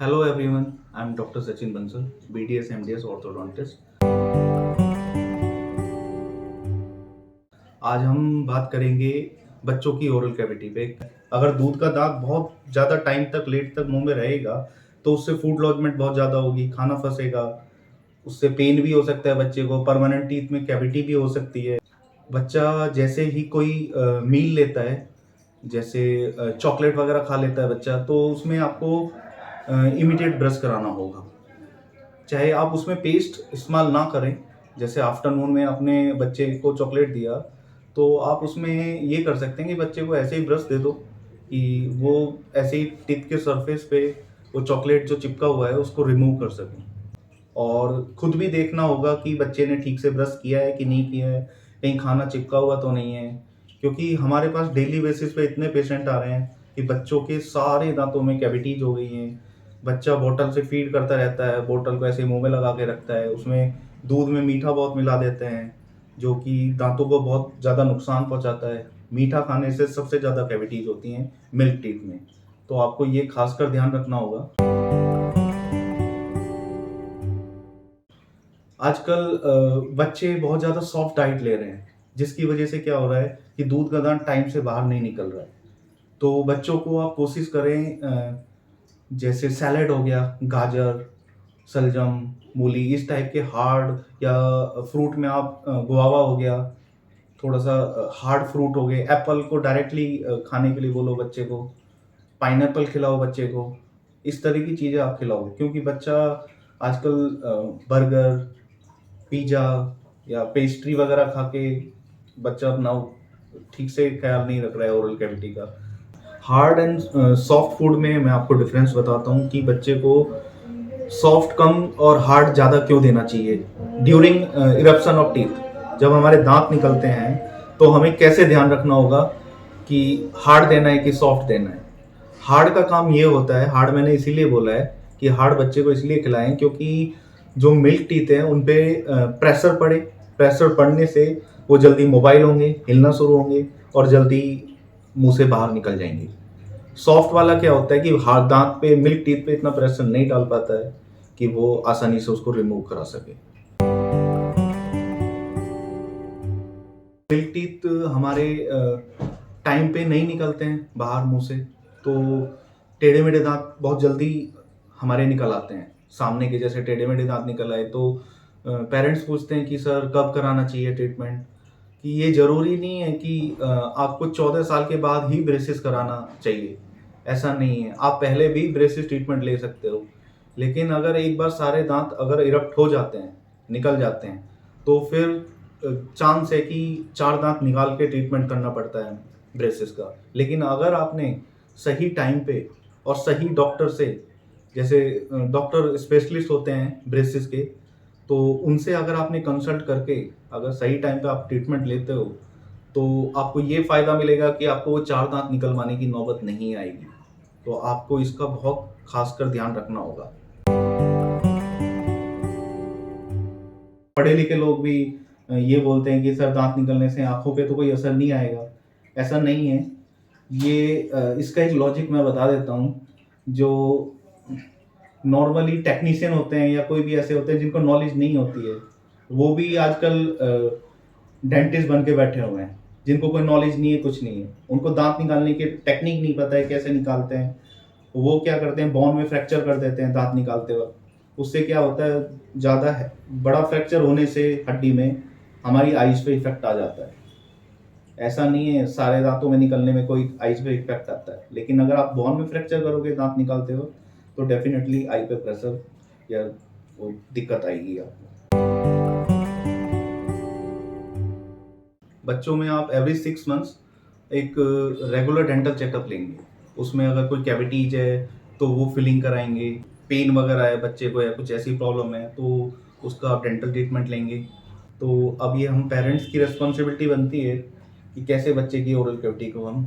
Hello everyone, I'm Dr. Sachin Bansal, BDS MDS orthodontist. आज हम बात करेंगे बच्चों की ओरल कैविटी पे। अगर दूध का दाग बहुत ज़्यादा टाइम तक लेट तक मुंह में रहेगा तो उससे फूड लॉजमेंट बहुत ज़्यादा होगी, खाना फंसेगा, उससे पेन भी हो सकता है बच्चे को, परमानेंट टीथ में कैविटी भी हो सकती है। बच्चा जैसे ही कोई मील लेता है, जैसे चॉकलेट वगैरह खा लेता है बच्चा, तो उसमें आपको इमीडिएट ब्रश कराना होगा। चाहे आप उसमें पेस्ट इस्तेमाल ना करें, जैसे आफ्टरनून में अपने बच्चे को चॉकलेट दिया तो आप उसमें ये कर सकते हैं कि बच्चे को ऐसे ही ब्रश दे दो कि वो ऐसे ही टिप के सरफेस पे वो चॉकलेट जो चिपका हुआ है उसको रिमूव कर सकें। और खुद भी देखना होगा कि बच्चे ने ठीक से ब्रश किया है कि नहीं किया है, कहीं खाना चिपका हुआ तो नहीं है, क्योंकि हमारे पास डेली बेसिस पे इतने पेशेंट आ रहे हैं कि बच्चों के सारे दांतों में कैविटीज हो गई हैं। बच्चा बोतल से फीड करता रहता है, बोतल को ऐसे मुंह में लगा के रखता है, उसमें दूध में मीठा बहुत मिला देते हैं जो कि दांतों को बहुत ज़्यादा नुकसान पहुंचाता है। मीठा खाने से सबसे ज़्यादा कैविटीज होती हैं मिल्क टीथ में, तो आपको ये खासकर ध्यान रखना होगा। आजकल बच्चे बहुत ज़्यादा सॉफ्ट डाइट ले रहे हैं, जिसकी वजह से क्या हो रहा है कि दूध का दांत टाइम से बाहर नहीं निकल रहा है। तो बच्चों को आप कोशिश करें, जैसे सैलेड हो गया, गाजर, शलजम, मूली, इस टाइप के हार्ड, या फ्रूट में आप गुआवा हो गया, थोड़ा सा हार्ड फ्रूट हो गए, एप्पल को डायरेक्टली खाने के लिए बोलो बच्चे को, पाइनएप्पल खिलाओ बच्चे को, इस तरह की चीज़ें आप खिलाओ, क्योंकि बच्चा आजकल बर्गर, पिज़्ज़ा या पेस्ट्री वगैरह खा के बच्चा अपना ठीक से ख्याल नहीं रख रहा है ओरल कैविटी का। हार्ड एंड सॉफ्ट फूड में मैं आपको डिफरेंस बताता हूँ कि बच्चे को सॉफ्ट कम और हार्ड ज़्यादा क्यों देना चाहिए ड्यूरिंग इरप्शन ऑफ टीथ। जब हमारे दांत निकलते हैं तो हमें कैसे ध्यान रखना होगा कि हार्ड देना है कि सॉफ्ट देना है। हार्ड का काम ये होता है, हार्ड मैंने इसीलिए बोला है कि हार्ड बच्चे को इसलिए खिलाएं क्योंकि जो मिल्क टीथ है उन पे प्रेशर पड़े, प्रेशर पड़ने से वो जल्दी मोबाइल होंगे, हिलना शुरू होंगे और जल्दी मुंह से बाहर निकल जाएंगे। सॉफ्ट वाला क्या होता है कि हाथ दांत पे, मिल्क टीथ पे इतना प्रेशर नहीं डाल पाता है कि वो आसानी से उसको रिमूव करा सके। मिल्क टीथ हमारे टाइम पे नहीं निकलते हैं बाहर मुंह से, तो टेढ़े मेढ़े दांत बहुत जल्दी हमारे निकल आते हैं। सामने के जैसे टेढ़े मेढ़े दांत निकल आए तो पेरेंट्स पूछते हैं कि सर कब कराना चाहिए ट्रीटमेंट। कि ये ज़रूरी नहीं है कि आपको 14 साल के बाद ही ब्रेसेस कराना चाहिए, ऐसा नहीं है। आप पहले भी ब्रेसेस ट्रीटमेंट ले सकते हो, लेकिन अगर एक बार सारे दांत अगर इरप्ट हो जाते हैं, निकल जाते हैं, तो फिर चांस है कि 4 दांत निकाल के ट्रीटमेंट करना पड़ता है ब्रेसेस का। लेकिन अगर आपने सही टाइम पे और सही डॉक्टर से, जैसे डॉक्टर स्पेशलिस्ट होते हैं ब्रेसेस के, तो उनसे अगर आपने कंसल्ट करके अगर सही टाइम पे आप ट्रीटमेंट लेते हो तो आपको ये फ़ायदा मिलेगा कि आपको वो 4 दांत निकलवाने की नौबत नहीं आएगी। तो आपको इसका बहुत खासकर ध्यान रखना होगा। पढ़े लिखे लोग भी ये बोलते हैं कि सर दांत निकलने से आंखों पे तो कोई असर नहीं आएगा, ऐसा नहीं है। ये इसका एक लॉजिक मैं बता देता हूँ। जो नॉर्मली टेक्नीशियन होते हैं या कोई भी ऐसे होते हैं जिनको नॉलेज नहीं होती है, वो भी आजकल डेंटिस्ट बन के बैठे हुए हैं, जिनको कोई नॉलेज नहीं है, कुछ नहीं है, उनको दांत निकालने की टेक्निक नहीं पता है कैसे निकालते हैं। वो क्या करते हैं, बोन में फ्रैक्चर कर देते हैं दांत निकालते वक्त। उससे क्या होता है, ज़्यादा है बड़ा फ्रैक्चर होने से हड्डी में हमारी आइज पे इफेक्ट आ जाता है। ऐसा नहीं है सारे दांतों में निकलने में कोई आइज पे इफेक्ट आता है, लेकिन अगर आप बोन में फ्रैक्चर करोगे दांत निकालते हो तो डेफिनेटली आई पे प्रेशर या वो दिक्कत आएगी आपको। बच्चों में आप एवरी 6 मंथ्स एक रेगुलर डेंटल चेकअप लेंगे। उसमें अगर कोई कैविटीज है तो वो फिलिंग कराएंगे, पेन वगैरह है बच्चे को या कुछ ऐसी प्रॉब्लम है तो उसका आप डेंटल ट्रीटमेंट लेंगे। तो अब ये हम पेरेंट्स की रिस्पॉन्सिबिलिटी बनती है कि कैसे बच्चे की ओरल कैविटी को हम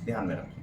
ध्यान में रखें।